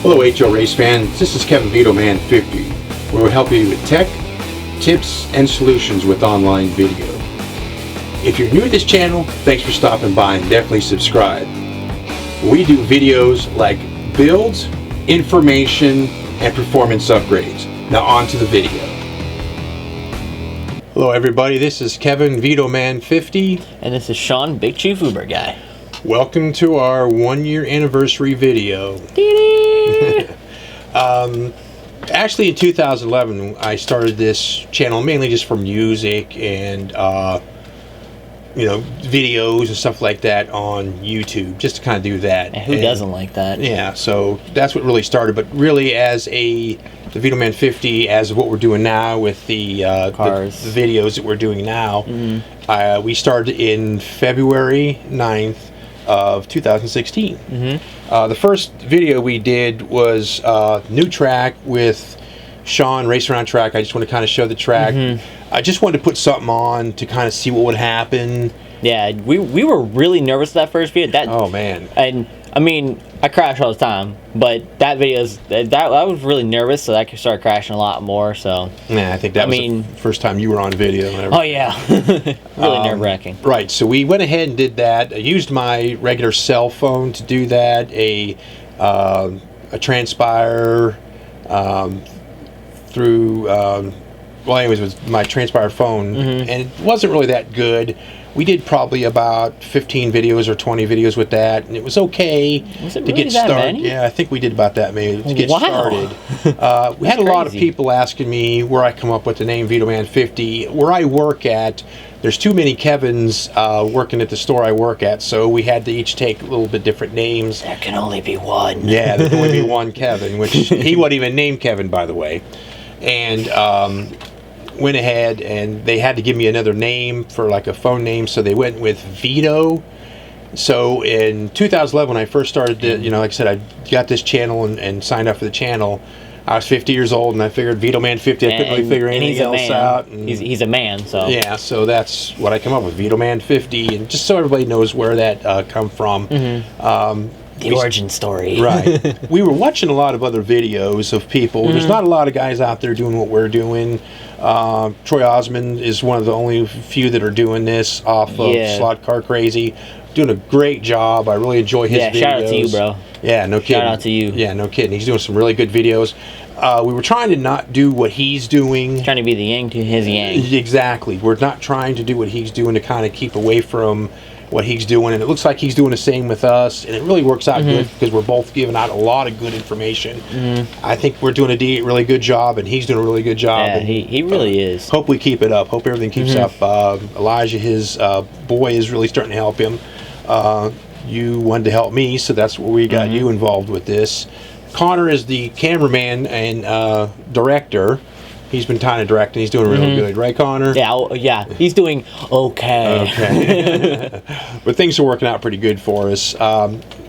Hello HO Race fans, this is Kevin Vito Man 50, where we'll help you with tech, tips, and solutions with online video. If you're new to this channel, thanks for stopping by and definitely subscribe. We do videos like builds, information, and performance upgrades. Now on to the video. Hello everybody, this is Kevin Vito Man 50. And this is Shawn, Big Chief Uber Guy. Welcome to our 1-year anniversary video. Actually in 2011 I started this channel mainly just for music and videos and stuff like that on YouTube, just to kind of do that. And who doesn't like that? Yeah, so that's what really started. But really, as the Vito Man 50, as of what we're doing now with the cars, the videos that we're doing now, we started in February 9th of 2016. The first video we did was new track with Shawn, race around track. I just want to kind of show the track. I just wanted to put something on to kind of see what would happen. Yeah, we were really nervous that first video. Oh man! And I mean, I crash all the time, but that video I was really nervous, so I could start crashing a lot more. So yeah, I think that was the first time you were on video. Oh yeah, really nerve-wracking. Right. So we went ahead and did that. I used my regular cell phone to do that. A Transpire through. Well, anyways, with my Transpire phone, and it wasn't really that good. We did probably about 15 videos or 20 videos with that, and it was okay to get started. Yeah, I think we did about that maybe to get started. We had a lot of people asking me where I come up with the name Vito Man 50. Where I work at, there's too many Kevins working at the store I work at, so we had to each take a little bit different names. There can only be one. Yeah, there can only be one Kevin, which he wasn't even named Kevin, by the way. And went ahead and they had to give me another name for like a phone name, so they went with Vito. So in 2011 when I first started, like I said, I got this channel and signed up for the channel. I was 50 years old and I figured Vito Man 50, I couldn't really figure anything else out. And he's a man, so yeah, so that's what I come up with, Vito Man 50, and just so everybody knows where that come from. The origin story. Right. We were watching a lot of other videos of people. There's not a lot of guys out there doing what we're doing. Troy Osmond is one of the only few that are doing this off of Slot Car Crazy. Doing a great job. I really enjoy his videos. Yeah, shout out to you, bro. Yeah, no kidding. Shout out to you. Yeah, no kidding. He's doing some really good videos. We were trying to not do what he's doing. Trying to be the yang to his yang. Exactly. We're not trying to do what he's doing to kind of keep away from what he's doing, and it looks like he's doing the same with us, and it really works out good because we're both giving out a lot of good information. I think we're doing a really good job, and he's doing a really good job. Yeah, and he really is. Hope we keep it up. Hope everything keeps up. Elijah, his boy, is really starting to help him. You wanted to help me, so that's where we got you involved with this. Connor is the cameraman and director. He's been kind of directing. He's doing really good, right, Connor? Yeah, he's doing okay. But things are working out pretty good for us.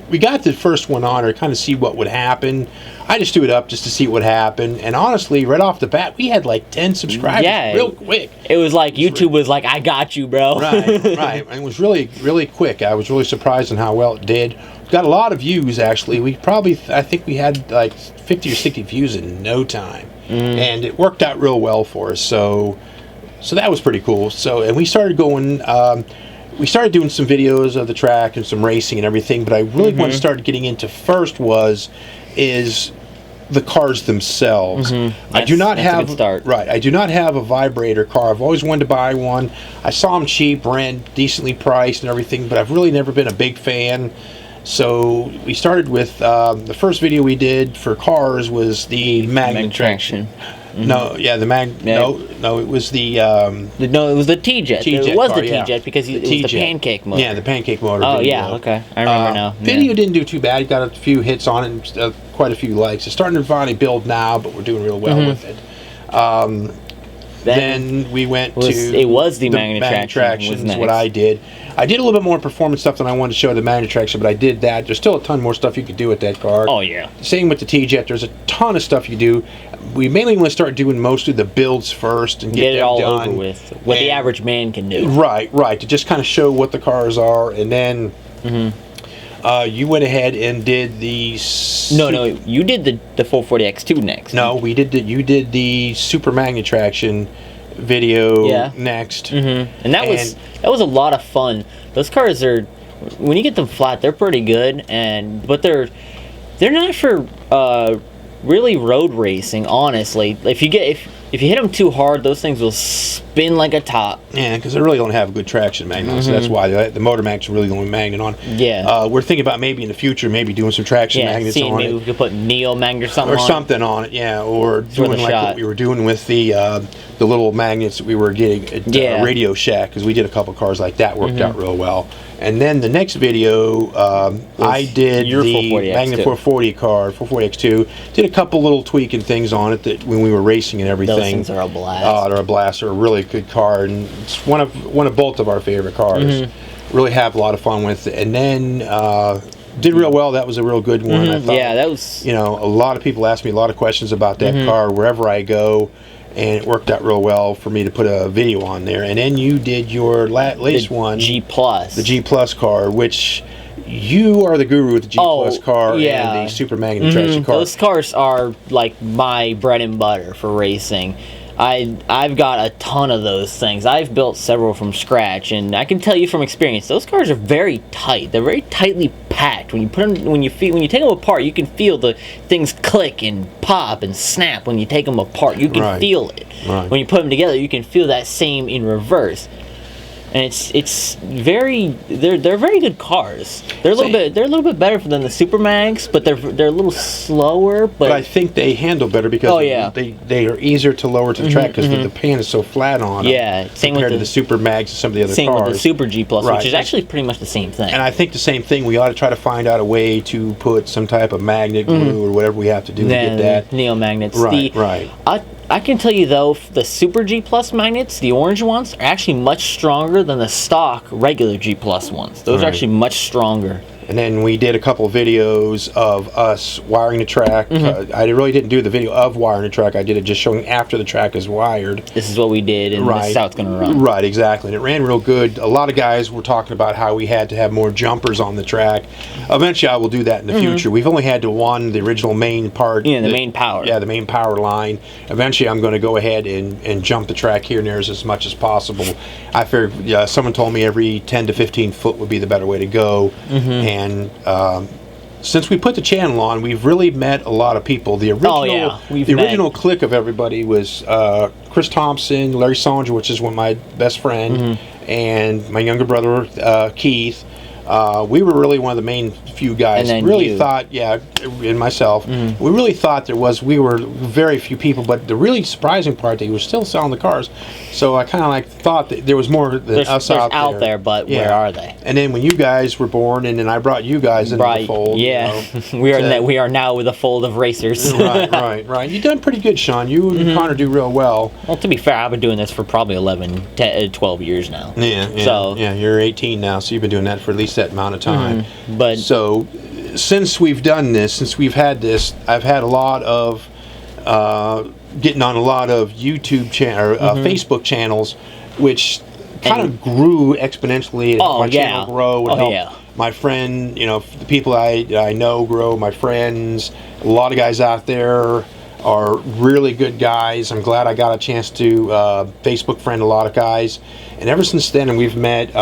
We got the first one on to kind of see what would happen. I just threw it up just to see what would happen. And honestly, right off the bat, we had like 10 subscribers real quick. It was like YouTube was like, I got you, bro. Right. And it was really, really quick. I was really surprised on how well it did. We got a lot of views, actually. I think we had like 50 or 60 views in no time. And it worked out real well for us. So that was pretty cool. And we started going... we started doing some videos of the track and some racing and everything, but I really want to start getting into first is the cars themselves. I do not have I do not have a vibrator car. I've always wanted to buy one. I saw them cheap, ran decently priced and everything, but I've really never been a big fan. So we started with the first video we did for cars was the magnet traction. No, yeah, the No, it was the. No, it was the T-Jet. It was the T-Jet because it was the pancake motor. Yeah, the pancake motor. Oh, video. yeah, okay. I remember now. Video didn't do too bad. It got a few hits on it and quite a few likes. It's starting to finally build now, but we're doing real well with it. Then we went to... It was the magnet traction. Is what I did. I did a little bit more performance stuff than I wanted to show the magnet traction, but I did that. There's still a ton more stuff you could do with that car. Oh, yeah. Same with the T-Jet. There's a ton of stuff you do. We mainly want to start doing most of the builds first and get it them all done. over with. What the average man can do. Right. To just kind of show what the cars are, and then... You went ahead and did the... No, you did the 440X2 next. No, you did the Super Magnet Traction video next. Mm-hmm. And that was a lot of fun. Those cars are, when you get them flat, they're pretty good, but they're not for really road racing, honestly. If you hit them too hard, those things will spin like a top. Yeah, because they really don't have good traction magnets. So that's why the motor magnet's really the only magnet on. Yeah. We're thinking about maybe in the future, maybe doing some traction magnets on maybe it. we could put Neo magnet or something on it. Yeah, or doing like what we were doing with the little magnets that we were getting at Radio Shack, because we did a couple cars like that, worked out real well. And then the next video, I did the Magnet 440 car, 440X2. Did a couple little tweaking things on it that when we were racing and everything. Those things are a blast. They're a blast. They're a really good car, and it's one of both of our favorite cars. Really have a lot of fun with it. And then did real well. That was a real good one. I thought, that was. A lot of people ask me a lot of questions about that car wherever I go. And it worked out real well for me to put a video on there. And then you did your latest one, G+. The G+ car, which you are the guru with the G+ car and the Super Magnet Traction car. Those cars are like my bread and butter for racing. I've got a ton of those things. I've built several from scratch, and I can tell you from experience, those cars are very tight. They're very tightly packed. When you put them, when you take them apart, you can feel the things click and pop and snap. When you take them apart, you can feel it. When you put them together, you can feel that same in reverse. And they're very good cars. They're a little bit better than the Super Mags, but they're a little slower. But I think they handle better because they are easier to lower to the track because the pan is so flat on them. Yeah, same compared to the Super Mags and some of the other cars. Same with the Super G+, which is actually pretty much the same thing. And I think the same thing. We ought to try to find out a way to put some type of magnet glue or whatever we have to do to get that. Neo magnets. Right. I can tell you though, the Super G+ magnets, the orange ones, are actually much stronger than the stock regular G+ ones. Those are actually much stronger. And then we did a couple of videos of us wiring the track. I really didn't do the video of wiring the track. I did it just showing after the track is wired. This is what we did, and this is how it's going to run. Right, exactly. And it ran real good. A lot of guys were talking about how we had to have more jumpers on the track. Eventually, I will do that in the future. We've only had the original main part. Yeah, the main power. Yeah, the main power line. Eventually, I'm going to go ahead and jump the track here and there as much as possible. I figured someone told me every 10 to 15 foot would be the better way to go. And since we put the channel on, we've really met a lot of people. The original clique of everybody was Chris Thompson, Larry Sanger, which is one of my best friend, and my younger brother Keith. We were really one of the main few guys. And really thought, and myself, we really thought we were very few people, but the really surprising part that he was still selling the cars. So I kind of thought that there was more than us out there. But where are they? And then when you guys were born, and then I brought you guys into the fold. Yeah, we are now with a fold of racers. Right. You've done pretty good, Shawn. You and Connor do real well. Well, to be fair, I've been doing this for probably 12 years now. Yeah, you're 18 now, so you've been doing that for at least that amount of time. But so since we've done this, since we've had this, I've had a lot of getting on a lot of YouTube Facebook channels, which kind of grew exponentially. My channel grow and help my friend, the people I know grow. My friends, a lot of guys out there are really good guys. I'm glad I got a chance to Facebook friend a lot of guys, and ever since then, and we've met.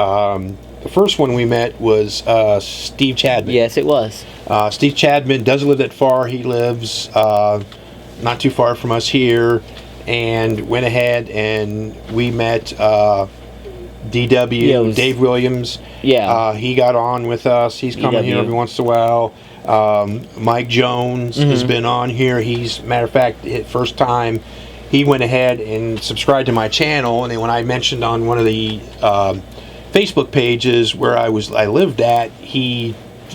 The first one we met was Steve Chadman. Yes, it was. Steve Chadman doesn't live that far. He lives not too far from us here, and went ahead and we met DW, Dave Williams. Yeah. He got on with us. He's coming here every once in a while. Mike Jones has been on here. Matter of fact, first time he went ahead and subscribed to my channel, and then when I mentioned on one of the Facebook pages where I lived at, he,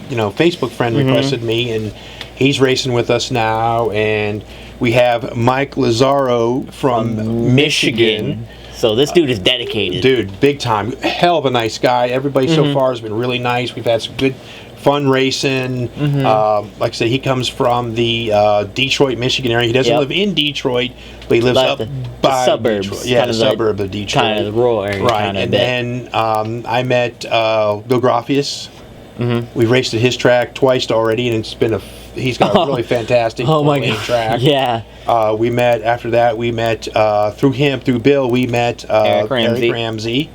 Facebook friend requested me, and he's racing with us now. And we have Mike Lazaro from Michigan. So this dude is dedicated. Dude, big time. Hell of a nice guy. Everybody so far has been really nice. We've had some good fun racing. Like I said, he comes from the Detroit, Michigan area. He doesn't live in Detroit, but he lives up by suburbs. Detroit. Yeah, the suburb of Detroit. Kind of the rural area. Right. And then I met Bill Graffius. We've raced at his track twice already, and it's been he's got a really fantastic my track. Yeah. We met after that. We met through Bill. We met Eric Ramsey. Ramsey.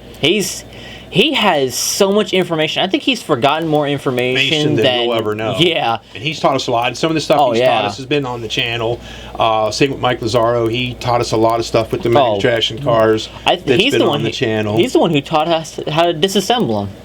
He has so much information. I think he's forgotten more information than we'll ever know. Yeah. And he's taught us a lot. And some of the stuff he's taught us has been on the channel. Same with Mike Lazaro. He taught us a lot of stuff with the manufacturing cars. He's the one on the channel. He's the one who taught us how to disassemble them.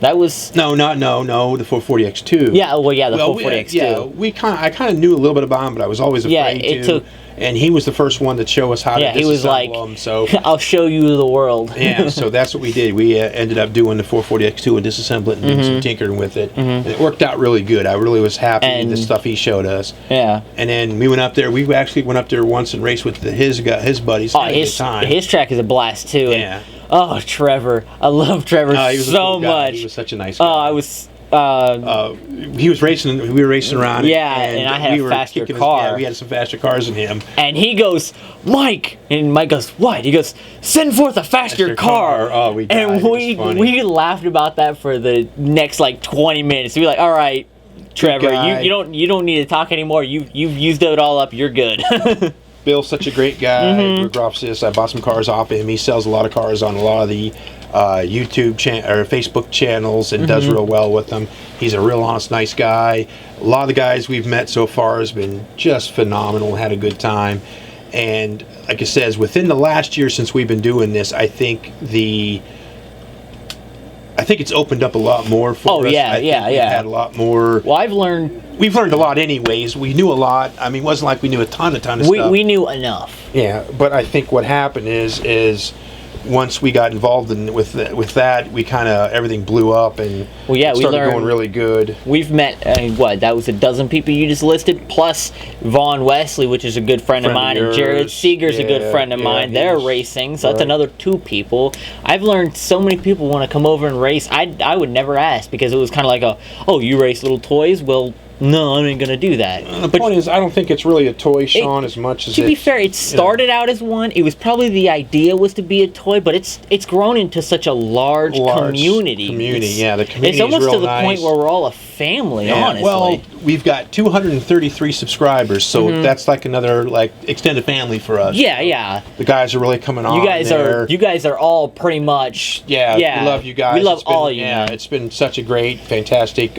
That was no, the 440X2. Yeah, well, yeah, the 440X2. Yeah, I kind of knew a little bit about him, but I was always afraid to. And he was the first one to show us how to disassemble he was like, them. So I'll show you the world. Yeah, so that's what we did. We ended up doing the 440X2 and disassemble it and doing some tinkering with it. And it worked out really good. I really was happy with the stuff he showed us. Yeah. And then we went up there. We actually went up there once and raced with his buddies. His track is a blast too. Yeah. Oh, Trevor! I love Trevor so much. He was such a nice guy. Oh, I was. He was racing. We were racing around. Yeah, and I had a faster car. We had some faster cars than him. And he goes, Mike, and Mike goes, what? He goes, send forth a faster car. Oh, we died. And we laughed about that for the next 20 minutes. We were like, all right, Trevor, you don't need to talk anymore. You've used it all up. You're good. Bill's such a great guy. I bought some cars off him. He sells a lot of cars on a lot of the YouTube or Facebook channels and does real well with them. He's a real honest, nice guy. A lot of the guys we've met so far has been just phenomenal. Had a good time. And like I said, within the last year since we've been doing this, I think it's opened up a lot more for us. Yeah. We've had a lot more. Well, we've learned a lot anyways. We knew a lot. I mean, it wasn't like we knew a ton of stuff. We knew enough. Yeah, but I think what happened is once we got involved with that, we kind of everything blew up and started going really good. We've met that was a dozen people you just listed, plus Vaughn Wesley, which is a good friend of mine, and Jared Seeger's a good friend of mine. They're racing, so that's another 2 people. I've learned so many people want to come over and race. I would never ask because it was kind of like you race little toys. Well, no, I ain't gonna do that. The point is, I don't think it's really a toy, Shawn, as much as to be fair, it started out as one. It was probably the idea was to be a toy, but it's grown into such a large community. The community it's almost is real to the nice. point where we're all a family. Honestly, well, we've got 233 subscribers, so that's like another extended family for us. Yeah. The guys are really coming on. You guys are all pretty much. Yeah. We love you guys. We love all you. Yeah, it's been such a great, fantastic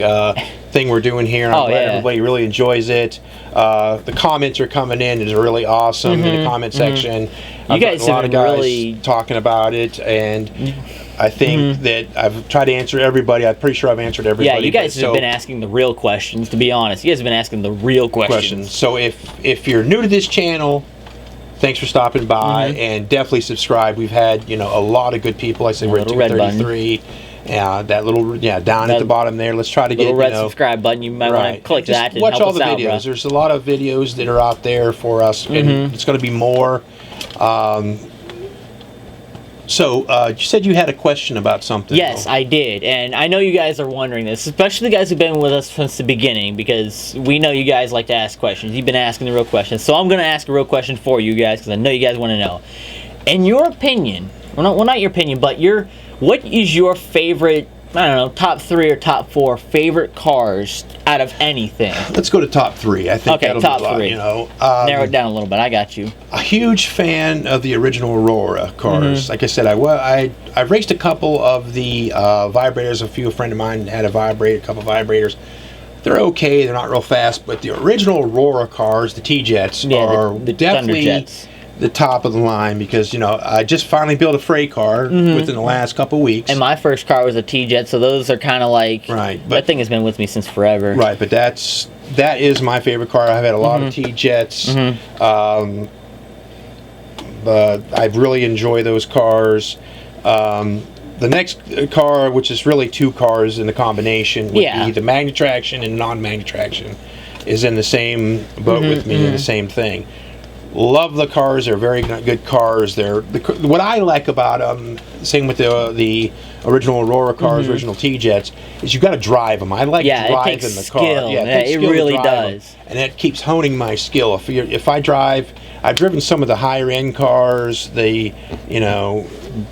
thing we're doing here. I'm glad everybody really enjoys it. The comments are coming in. It's really awesome in the comment section. You guys a lot of guys really talking about it, and I think that I've tried to answer everybody. I'm pretty sure I've answered everybody. Yeah, you guys have been asking the real questions. To be honest, you guys have been asking the real questions. So if you're new to this channel, thanks for stopping by, and definitely subscribe. We've had a lot of good people. We're at 233. That little down at the bottom there. Let's try to get red subscribe button. You might want to click that and watch help all the us out, videos. bro. There's a lot of videos that are out there for us, and it's going to be more. So you said you had a question about something. Yes, I did, and I know you guys are wondering this, especially the guys who've been with us since the beginning, because we know you guys like to ask questions. You've been asking the real questions, so I'm going to ask a real question for you guys because I know you guys want to know. In your opinion, not your opinion, but what is your favorite, I don't know, top 3 or top 4 favorite cars out of anything? Let's go to top 3. I think that'll top be a lot, 3. Narrow it down a little bit. I got you. A huge fan of the original Aurora cars. Like I said, I've raced a couple of the vibrators. A friend of mine had a couple vibrators. They're okay. They're not real fast, but the original Aurora cars, the T-Jets, are the definitely Thunderjets. The top of the line because I just finally built a freight car within the last couple weeks. And my first car was a T-Jet, so those are kind of that thing has been with me since forever. Right, but that is my favorite car. I've had a lot of T-Jets. But I really enjoy those cars. The next car, which is really 2 cars in the combination, would be the magnet traction and non-magnet traction, is in the same boat with me in the same thing. Love the cars. They're very good cars. What I like about them, same with the original Aurora cars, original T-Jets, is you got to drive them. I like driving the car. Skill. Yeah, it really does. And that keeps honing my skill. If I drive, I've driven some of the higher end cars, the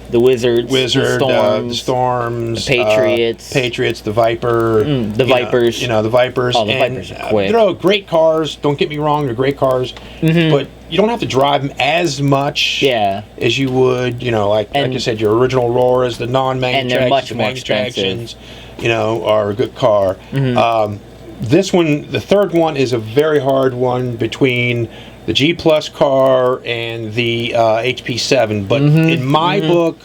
the Wizards, Wizard, the the Storms, the Patriots. Patriots, the Viper, the Vipers. The Vipers. Oh, the Vipers are quick. They're all great cars. Don't get me wrong, they're great cars, but you don't have to drive them as much as you would, like I said, your original Auroras, the non-manual and they're much the more manual expensive. are a good car. This one, the third one, is a very hard one between the G Plus car and the HP7. But in my book,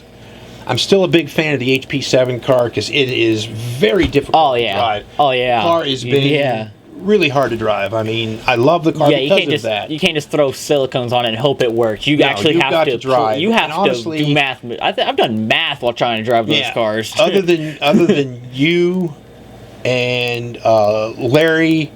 I'm still a big fan of the HP7 car because it is very difficult to drive. Oh yeah. The car is big. Really hard to drive. I mean, I love the car because of that. You can't just throw silicones on it and hope it works. You actually have to drive. You have to do math. I've done math while trying to drive those cars. other than you and Larry,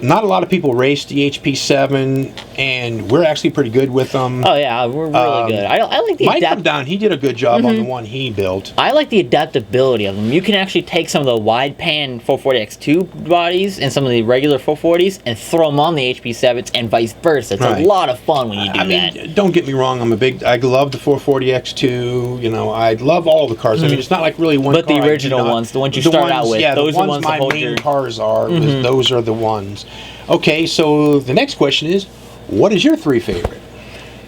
not a lot of people race the HP7, and we're actually pretty good with them. Oh yeah, we're really good. I like the Mike come down. He did a good job on the one he built. I like the adaptability of them. You can actually take some of the wide pan 440X2 bodies and some of the regular 440s and throw them on the HP7s and vice versa. It's a lot of fun when you do that. Mean, don't get me wrong. I love the 440X2. I love all the cars. I mean, it's not like really one. But the original ones, the ones you start out with, those are the ones my main cars are. Those are the ones. Okay, so the next question is, what is your 3 favorite?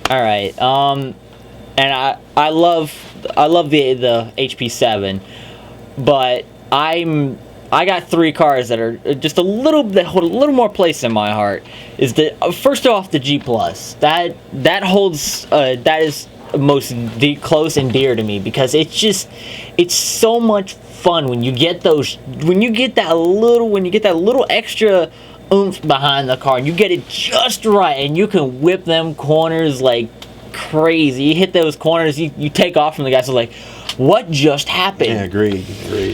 All right, and I love the HP7, but I got 3 cars that are just that hold a little more place in my heart. Is first off the G Plus that holds that is most close and dear to me because it's so much fun when you get that little extra oomph behind the car and you get it just right and you can whip them corners like crazy. You hit those corners, you take off from the guys, so like, what just happened? Yeah, agreed.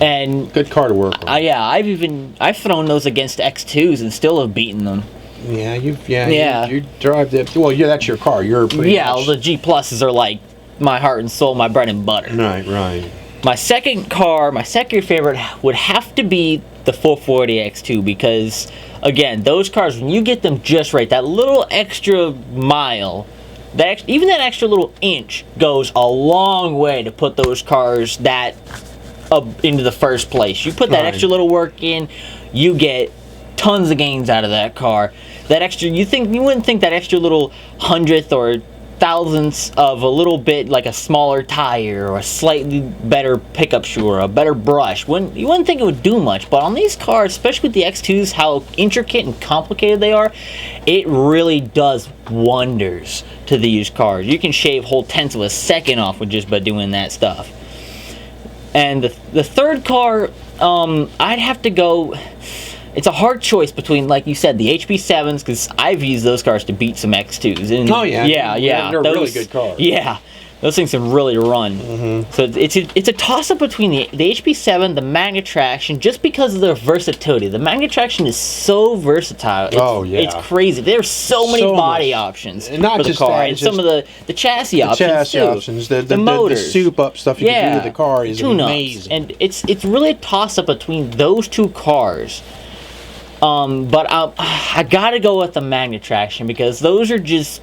And good car to work on. I've thrown those against X2s and still have beaten them. Yeah, you drive that. Well, that's your car. You're pretty much. The G Pluses are like my heart and soul, my bread and butter. Right. My second favorite would have to be the 440X2 because, again, those cars, when you get them just right, that little extra mile, even that extra little inch goes a long way to put those cars up into the first place. You put that extra little work in, you get tons of gains out of that car. That extra, you wouldn't think that extra little hundredth or thousandths of a little bit, like a smaller tire or a slightly better pickup shoe or a better brush, you wouldn't think it would do much. But on these cars, especially with the X2s, how intricate and complicated they are, it really does wonders to these cars. You can shave whole tenths of a second off with just by doing that stuff. And the third car, I'd have to go. It's a hard choice between, like you said, the HP7s, because I've used those cars to beat some X2s. And they're really good cars. Yeah, those things can really run. So it's a toss-up between the HP7, the Magna Traction, just because of their versatility. The Magna Traction is so versatile. It's crazy. There's so many body options and not for the just car, that, and some of the chassis options too. The motors, the soup-up stuff you can do with the car is amazing. And it's really a toss-up between those two cars. But I gotta go with the Magna Traction because those are just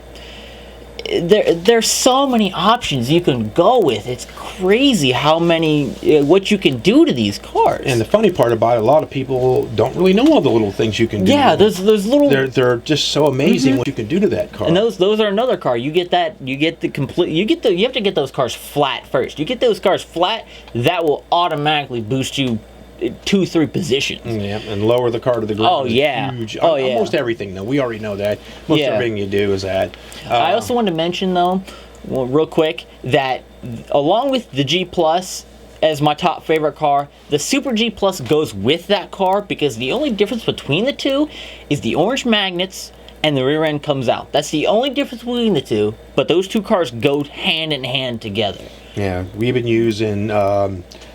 there's so many options you can go with. It's crazy how many what you can do to these cars. And the funny part about it, a lot of people don't really know all the little things you can do. Yeah, those little. They're just so amazing what you can do to that car. And those are another car. You have to get those cars flat first. You get those cars flat, that will automatically boost you 2-3 positions. Yeah, and lower the car to the ground. Oh yeah, huge. Almost everything though. We already know that. Most everything you do is that. I also wanted to mention though, real quick, that along with the G Plus as my top favorite car, the Super G Plus goes with that car because the only difference between the two is the orange magnets and the rear end comes out. That's the only difference between the two. But those two cars go hand in hand together. Yeah, we've been using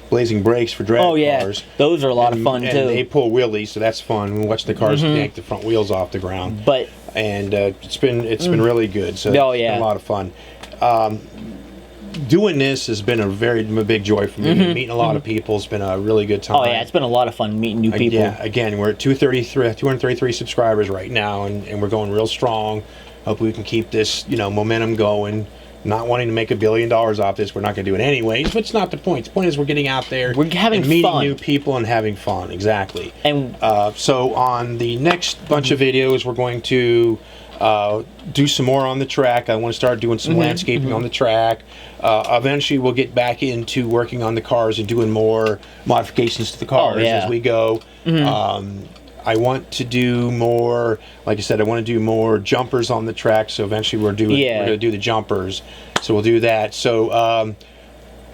blazing brakes for drag cars. Those are a lot of fun too. And they pull wheelies, so that's fun. We watch the cars yank the front wheels off the ground. It's been really good. So it's been a lot of fun. Doing this has been a big joy for me. Meeting a lot of people has been a really good time. Oh yeah, it's been a lot of fun meeting new people. Yeah, again, we're at 233 subscribers right now, and we're going real strong. Hope we can keep this momentum going. not wanting to make $1 billion off this. We're not going to do it anyways, but it's not the point. The point is we're getting out there, we're having and meeting fun. new people and having fun. Exactly. And so on the next bunch of videos, we're going to do some more on the track. I want to start doing some landscaping on the track. Eventually, we'll get back into working on the cars and doing more modifications to the cars as we go. I want to do more, like I said, I want to do more jumpers on the track. So eventually we're going to do the jumpers. So we'll do that. So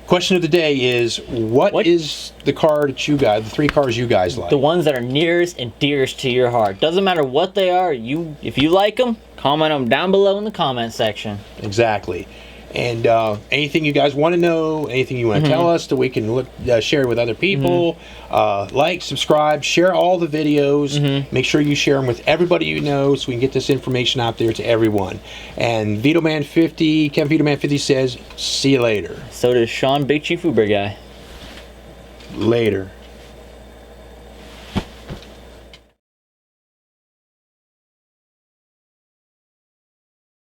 question of the day is, what is the car that you guys, the 3 cars you guys like? The ones that are nearest and dearest to your heart. Doesn't matter what they are. If you like them, comment them down below in the comment section. Exactly. And anything you guys want to know, anything you want to tell us that we can share it with other people, like, subscribe, share all the videos. Make sure you share them with everybody you know so we can get this information out there to everyone. And VitoMan50, Kevin VitoMan50 says, see you later. So does Shawn Big Chief Uber Guy. Later.